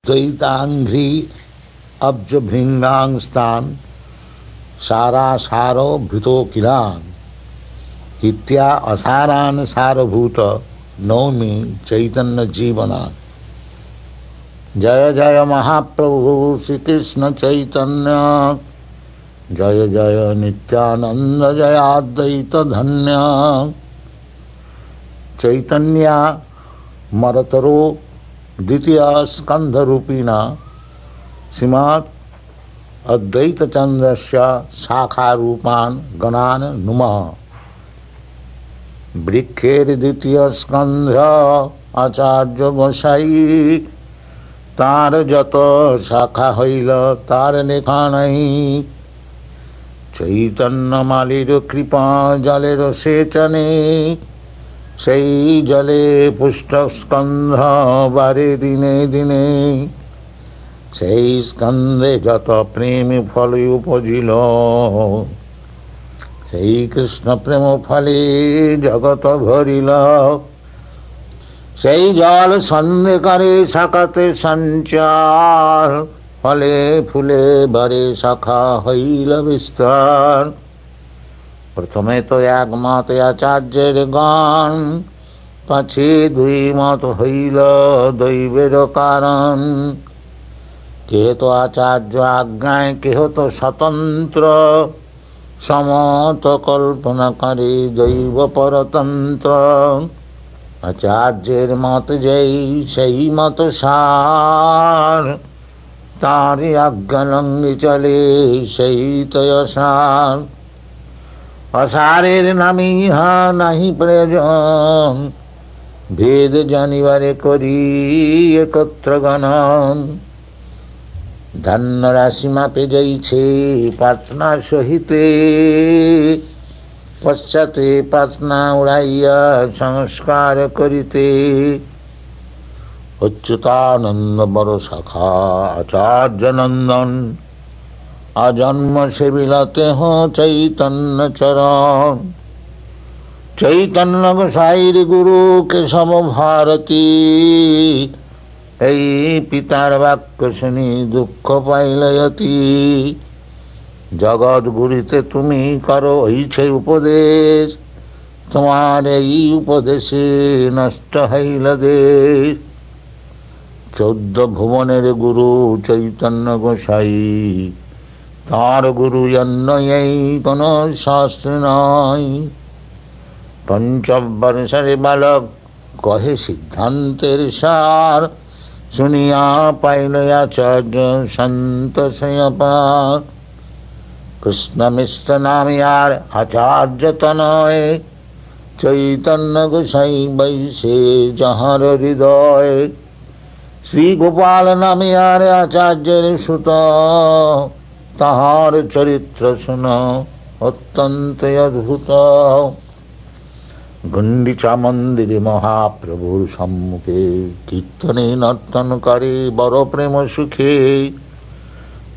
द्वैतांघ्रि अब्ज भृंगांग स्थान सारा सारो भृतो किलान इत्या असारान सारभूत नौमी चैतन्य जीवनान। जय जय महाप्रभु श्री कृष्ण चैतन्य जय जय नित्यानंद जय अद्वैत धन्य। चैतन्य मरतरो द्वितीय स्कंध रूपिणा श्रीमद् अद्वैत चंद्रस्य शाखा रूपान गणान नुमः। वृक्षेर द्वितीय स्कंध आचार्य गोसाई तार जत शाखा हईल तार लेखा नहीं। चैतन्य मालिर कृपा जलेर सेचने সেই জলে পুষ্ট স্কন্ধ বারে দিনে দিনে। সেই স্কন্ধে যত প্রেম ফল উপজিল সেই কৃষ্ণ প্রেম ফলে জগৎ ভরিল। সেই জল সন্ধে করে শাখাতে সঞ্চার ফলে ফুলে বারে শাখা হইল বিস্তার। প্রথমে তো এক মত আচার্যের গান পাছে দুই মত হইল দৈবের কারণ। কেহ তো আচার্য আজ্ঞায় কেহ তো স্বতন্ত্র সমত কল্পনা করে দৈব পরতন্ত্র। আচার্যের মত যেই সেই মত সার তারি আজ্ঞা লঙ্ঘি চলে সেই তো অসার। অসারের নামে ইহা নাহি প্রয়োজন ভেদ জানিবারে করি একত্র গণন। ধন্য রাশি মাপে যাইছে পাটনা সহিতে পশ্চাতে পাটনা উড়াইয়া সংস্কার করিতে। অচ্যুতানন্দ বড় শাখা আচার্য নন্দন আজন্ম সে বিলাতে হো চৈতন্য চরণ। চৈতন্য গোসাইর গুরু কেশব ভারতী এই পিতার বাক্য শুনি দুঃখ পাইলয়তি। জগৎ গুরিতে তুমি করো হইছে উপদেশ তোমার এই উপদেশে নষ্ট হইল দেশ। 14 ভুবনের গুরু চৈতন্য গোসাই তার গুরু অন্য এই কোন শাস্ত্র নয়। পঞ্চবর্ষের বালক কহে সিদ্ধান্তের সার শুনিয়া পাইল আচার্য সন্তোষে অপার। কৃষ্ণ মিশ্র নামে আর আচার্য তনয় চৈতন্য গোসাই বৈশে যাহার হৃদয়। শ্রী গোপাল নামে আর আচার্যের সুত তাহার চরিত্র শুন অত্যন্ত অদ্ভুত। গুন্ডিচা মন্দিরে মহাপ্রভুর সম্মুখে কীর্তনে নর্তন করে বড় প্রেম সুখে।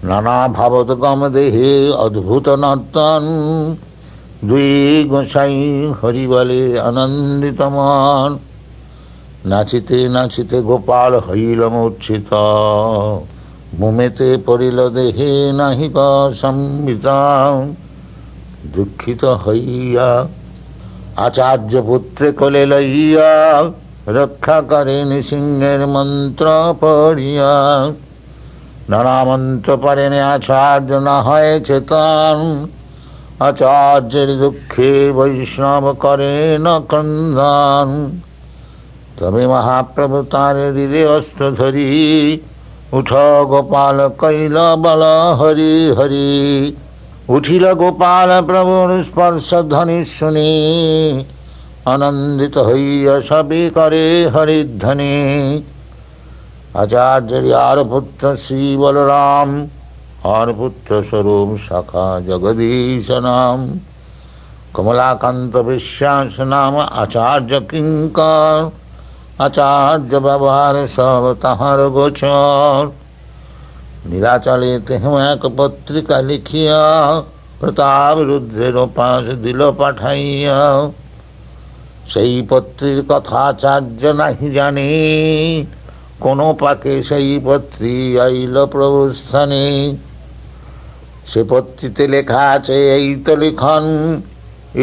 নানা ভাবতগম দেহে অদ্ভুত নর্তন দুই গোসাই হরি বলে আনন্দিত মন। নাচিতে নাচিতে গোপাল হইল মূর্ছিত ভূমেতে পড়িল দেহে নাহিক সম্বিতা। দুঃখিত হইয়া আচার্য পুত্রে কোলে লইয়া রক্ষা করেন সিংহের মন্ত্র পড়িয়া। নানা মন্ত্র পারেন আচার্য না হয় চেতন আচার্যের দুঃখে বৈষ্ণব করেন ক্রন্দন। তবে মহাপ্রভু তার হৃদয় অস্ত্র ধরি উঠ গোপাল কইল বল হরি হরি। উঠিল গোপাল প্রভুর স্পর্শ ধ্বনি শুনি আনন্দিত হইয়া সবে করে হরিধ্বনি। আচার্যের আর পুত্র শ্রী বলরাম আর পুত্র স্বরূপ শাখা জগদীশ নাম। কমলাকান্ত বিশ্বাস নাম আচার্য কিঙ্কর আচার্য ব্যবহার সব তাহার গোচর। নীলাচলে তেহ এক পত্রিকা লিখিয়া প্রতাপ রুদ্রের পাশ দিল পাঠাইয়া। সেই পত্রীর কথা আচার্য নাহি জানি কোনো পাকে সেই পত্রী আইল প্রভুর স্থানে। সে পত্রিতে লেখা আছে এই তো লিখন,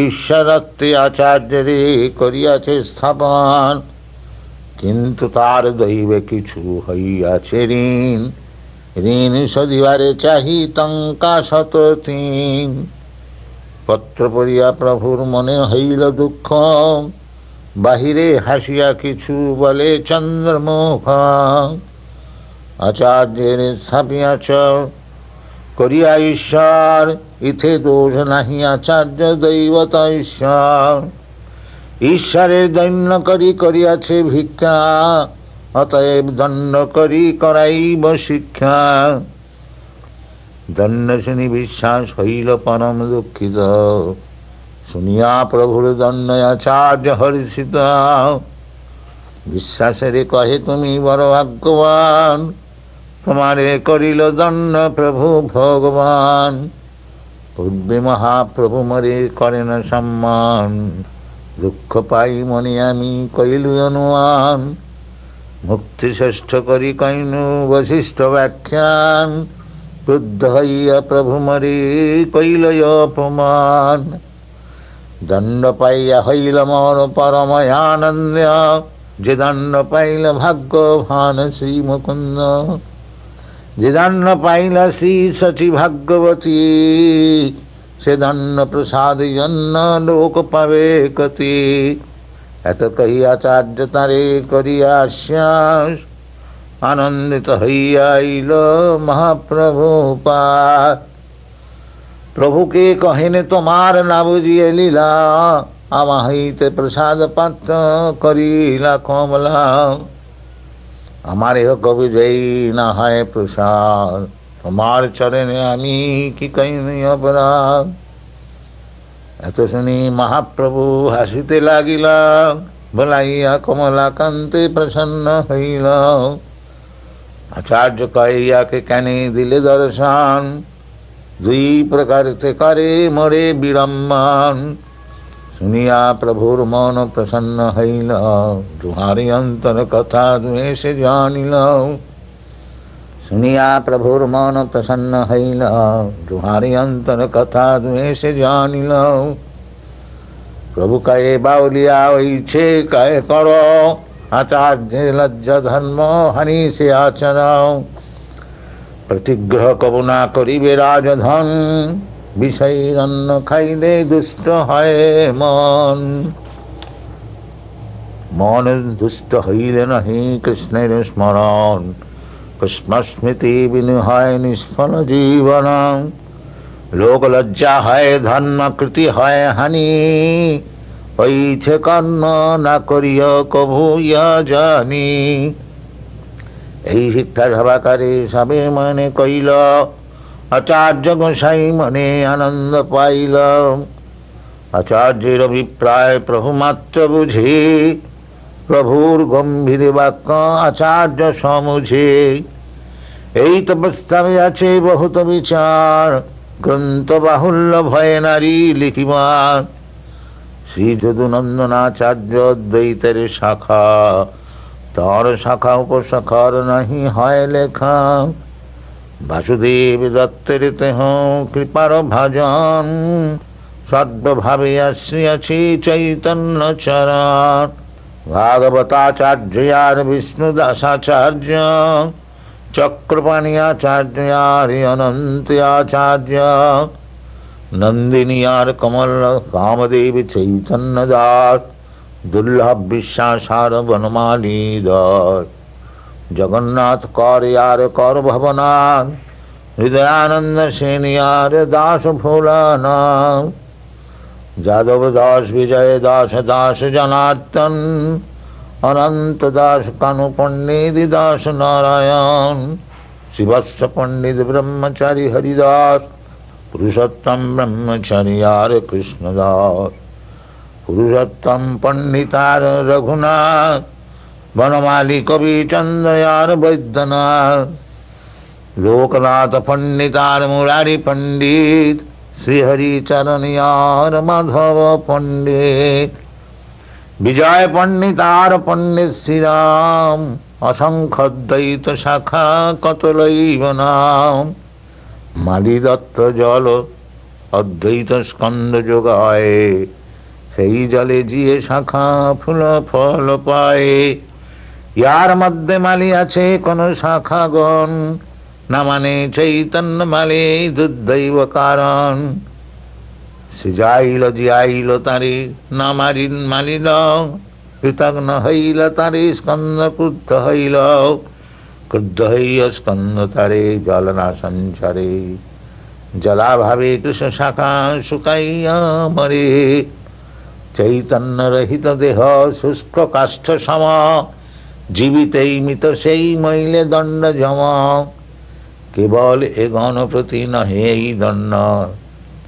ঈশ্বরত্বে আচার্যরে করিয়াছে স্থাপন, কিন্তু তার দৈবে কিছু হইয়াছে ঋণ, ঋণ শোধিবারে চাহি টঙ্কা 103। পত্র পড়িয়া প্রভুর মনে হইল দুঃখ, বাহিরে হাসিয়া কিছু বলে চন্দ্রমুখ। আচার্যের স্থাপিয়াছ করিয়া ঈশ্বর, ইথে দোষ নাহি আচার্য দৈবত ঈশ্বর। ঈশ্বরের দৈন্য করি করিয়াছে ভিক্ষা, অতএব দণ্ড করি করাইব শিক্ষা। দণ্ড শুনি বিশ্বাস হইল পরম দুঃখিত, শুনিয়া প্রভুর দণ্ড আচার্য হর্ষিত। বিশ্বাসেরে কহে তুমি বড় ভাগ্যবান, তোমারে করিল দণ্ড প্রভু ভগবান। পূর্বে মহাপ্রভু মরে করেন সম্মান, দুঃখ পাই মনে আমি কইলু অনুমান। মুক্তি শ্রেষ্ঠ করি কইনু বশিষ্ঠ ব্যাখ্যান, ক্রুদ্ধ হইয়া প্রভু মরে কইল অপমান। দণ্ড পাইয়া হইল মর পরম আনন্দ, যে দণ্ড পাইল ভাগ্যবান শ্রী মুকুন্দ। যে দণ্ড পাইল শ্রী সচি ভাগ্যবতী, সে দণ্ড প্রসাদ জন্য লোক পাবে কতি। এত কহি আচার্য তারে করিয়া আশ্বাস, আনন্দিত হইয়া আইল মহাপ্রভু পার। প্রভুকে কহেন তোমার না বুঝিয়ে লীলা, আমা হইতে প্রসাদ পাত্র করিলা কমলা। আমার এহ কবি যেই না হয় প্রসাদ, তোমার চরণে আমি কি কইনি অপরাধ। এত শুনি মহাপ্রভু হাসিতে লাগিলা, বলাইয়া কমলা কান্তে প্রসন্ন হইল। আচার্য কইয়াকে কেন দিলে দর্শন, দুই প্রকারতে করে মরে বিড়ম্বন। শুনিয়া প্রভুর মন প্রসন্ন হইল, দুহারি অন্তর কথা দুয়ে সে জানিল। শুনিয়া প্রভুর মন প্রসন্ন হইল, দুহারি অন্তর কথা দুয়ে সে জানিল। প্রভু কয়ে বাউলিয়া হইছে কয়ে কর, আচার্যের লজ্জা ধর্ম হানি সে আচরণ। প্রতিগ্রহ কবু না করিবে রাজধন, বিষয়ের অন্ন খাইলে দুষ্ট হয় মন। মন দুষ্ট হইলে নাহি কৃষ্ণের স্মরণ, কৃষ্ণ স্মৃতি বিনু হয় নিষ্ফল জীবন। লোক লজ্জা হয় ধর্ম কৃতি হয় হানি, হইছে কর্ণ না করিয়া কভু ইয়া জানি। এই শিক্ষা সভাকারে সবে মনে কইল, আচার্য গোসাই মনে আনন্দ পাইল। আচার্যের অভিপ্রায় প্রভু মাত্র বুঝে, প্রভুর গম্ভীর বাক্য আচার্য সমুঝে। এই তো প্রস্তাবে আছে বহুত বিচার, গ্রন্থ বাহুল্য ভয়ে নারী লিখিবার। শ্রী যদুনন্দনাচার্য দ্বৈতের শাখা, তার শাখা উপশাখার নাহি হয় লেখা। বাসুদেব দত্তের তেহ কৃপার ভাজন, সর্বভাবে আসিয়াছি চৈতন্য চরণ। ভাগবতাচার্য আর বিষ্ণু দাসাচার্য, চক্রপাণী আচার্য আর অনন্ত আচার্য, নন্দিনী আর কমল কামদেব চৈতন্য দাস, দুর্লভ বিশ্বাস আর বনমালী দাস। জগন্নাথ কর আর কর ভবনাথ, হৃদয়ানন্দ সেন আর দাস ভোলানাথ। যাদব দাস বিজয় দাস দাস জনার্দন, অনন্ত দাস কানু পণ্ডিত দাস নারায়ণ। শিবস্ব পণ্ডিত ব্রহ্মচারী হরিদাস, পুরুষোত্তম ব্রহ্মচারী আর কৃষ্ণদাস। পুরুষোত্তম পণ্ডিতার রঘুনাথ, বনমালী কবি চন্দ্র আর বৈদ্যনাথ। লোকনাথ পণ্ডিতার মুরারি পণ্ডিত, শ্রীহরি চরণ আর মাধব পণ্ডিত। বিজয় পণ্ডিতার পণ্ডিত শ্রীরাম, অসংখ্যদ্বৈত শাখা কতলৈব নাম। মালি দত্ত জল অদ্বৈত স্কন্দ যোগায়, সেই জলে জিয়ে শাখা ফুল ফল পায়। ইয়ার মধ্যে মালি আছে কোন শাখাগণ, না মানে চৈতন্য মালে দুর্দৈব কারণ। সে যাইল জিয়াইল তারে, না মারিন মালিল, কৃতজ্ঞ হইল তারে স্কন্দ ক্রুদ্ধ হইল। ক্রুদ্ধ হইয়া স্কন্দ তারে জল না সঞ্চারে, জলাভাবে কৃষ্ণ শাখা শুকাইয়া মরে। চৈতন্য রহিত দেহ শুষ্ক কাষ্ঠ সম, জীবিতেই মৃত সেই মইলে দণ্ড জম। কেবল এ গণপ্রতি নহে এই দণ্ড,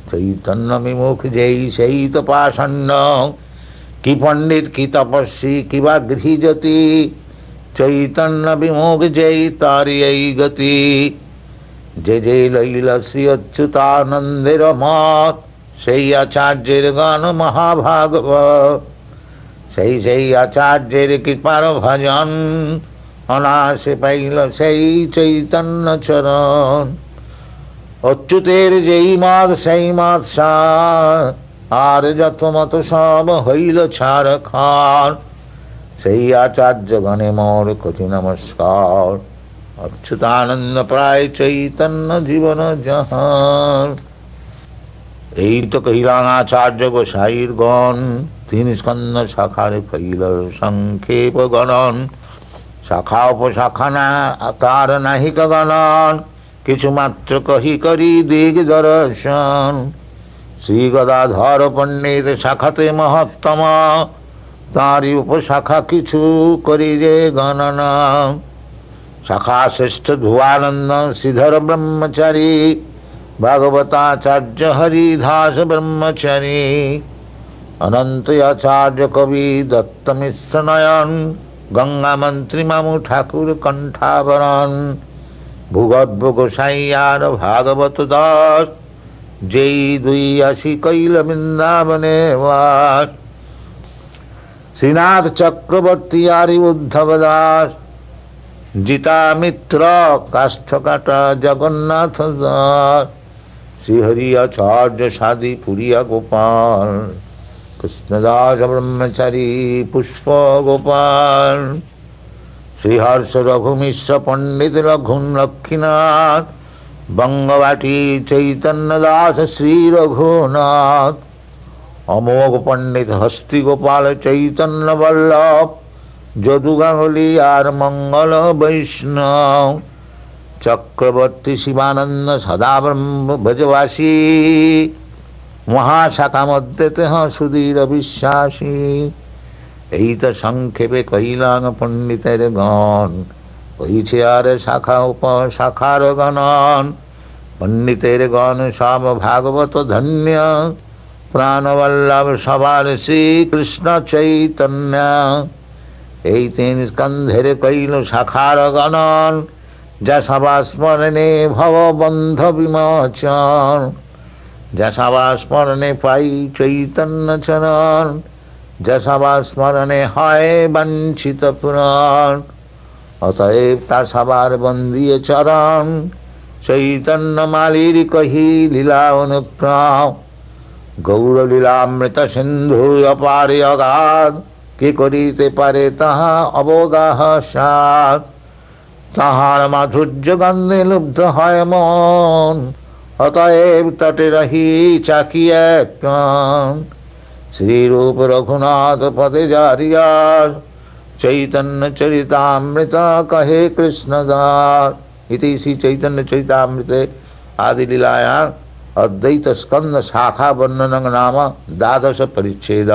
চৈতন্য বিমুখ যেই সেই তো পাষণ্ড। কি পণ্ডিত কি তপস্বী কি বা গৃহীযতি, চৈতন্য বিমুখ যেই তারি এই গতি। যে যে লইল শ্রী অচ্যুতানন্দের মত, সেই আচার্যের গান মহাভাগবত। সেই সেই আচার্যের কৃপার ভজন, অনাসে পাইল সেই চৈতন্য চরণ। অচ্যুতের যেই মত সেই মত সার, আর যত মত সব হইল ছাড় খার। সেই আচার্য গণে মোর কোটি নমস্কার, অচ্যুতানন্দ প্রায় চৈতন্য জীবন জাহান। এই তো কহিলাম আচার্য গোসাইর গণ, তিন স্কন্দ শাখার কইল সংক্ষেপ গণন। শাখা উপশাখা না তার নাহিক গণন, কিছু মাত্র কহি করি দিগ দর্শন। শ্রী গদাধর পণ্ডিত শাখাতে মহত্তম, তাঁরই উপশাখা কিছু করি যে গণনা। শাখা শ্রেষ্ঠ ধুয়ানন্দ শ্রীধর ব্রহ্মচারী, ভাগবতাচার্য হরিদাস ব্রহ্মচারী। অনন্ত আচার্য কবি দত্ত মিশ্র নয়ন, গঙ্গা মন্ত্রী মামু ঠাকুর কণ্ঠাবরণ। ভূগর্ভ গোসাই আর ভাগবত দাস, যেই ৮২ কইল বৃন্দাবনে বাস। শ্রীনাথ চক্রবর্তী আরি উদ্ধব দাস, জিতা মিত্র কাষ্ঠ কাটা জগন্নাথ দাস। শ্রীহরি আচার্য সাদি পুরিয়া গোপাল, কৃষ্ণদাস ব্রহ্মচারী পুষ্প গোপাল। শ্রীহর্ষ রঘুমিশ্র পণ্ডিত রঘুন লক্ষ্মীনাথ, বঙ্গবাটি চৈতন্য দাস শ্রী রঘুনাথ। অমোঘ পণ্ডিত হস্তি গোপাল চৈতন্য বল্লভ, যদু গাঙ্গুলি আর মঙ্গল বৈষ্ণব। চক্রবর্তী শিবানন্দ সদা ব্রহ্ম ব্রজবাসী, মহাশাখা মধ্যে তেহ সুধীর বিশ্বাসী। এই তো সংক্ষেপে কহিলাম পণ্ডিতের গণ, হইছে আর শাখা উপশাখার গণন। পণ্ডিতের গণ সব ভাগবত ধন্য, প্রাণবল্লভ সবার শ্রীকৃষ্ণ চৈতন্য। এই তিন স্কন্ধের কইল শাখার গণন, যা সবা স্মরণে ভব বন্ধ বিমোচন। যা সবা স্মরণে পাই চৈতন্য চরণ, যা সবা স্মরণে হয় বাঞ্ছিত পূরণ। অতএব তা সবার বন্দিয়ে চরণ, চৈতন্য মালির কহি লীলা অনুক্রম। গৌর লীলামৃত সিন্ধু অপারে অগাধ, কে করিতে পারে তাহা অবগাহ সাধ। তাহার মাধুর্য গন্ধে লুব্ধ হয় মন, অতএব তটে রহি চাকিয়ে কান। শ্রীরূপ রঘুনাথ পদে জারিয়ার, চৈতন্য চরিতামৃত কহে কৃষ্ণদাস। ইতি শ্রী চৈতন্য চরিতামৃতে आदि लीलायां अद्वैत स्कंद शाखा वर्णन नाम 12 परिच्छेद।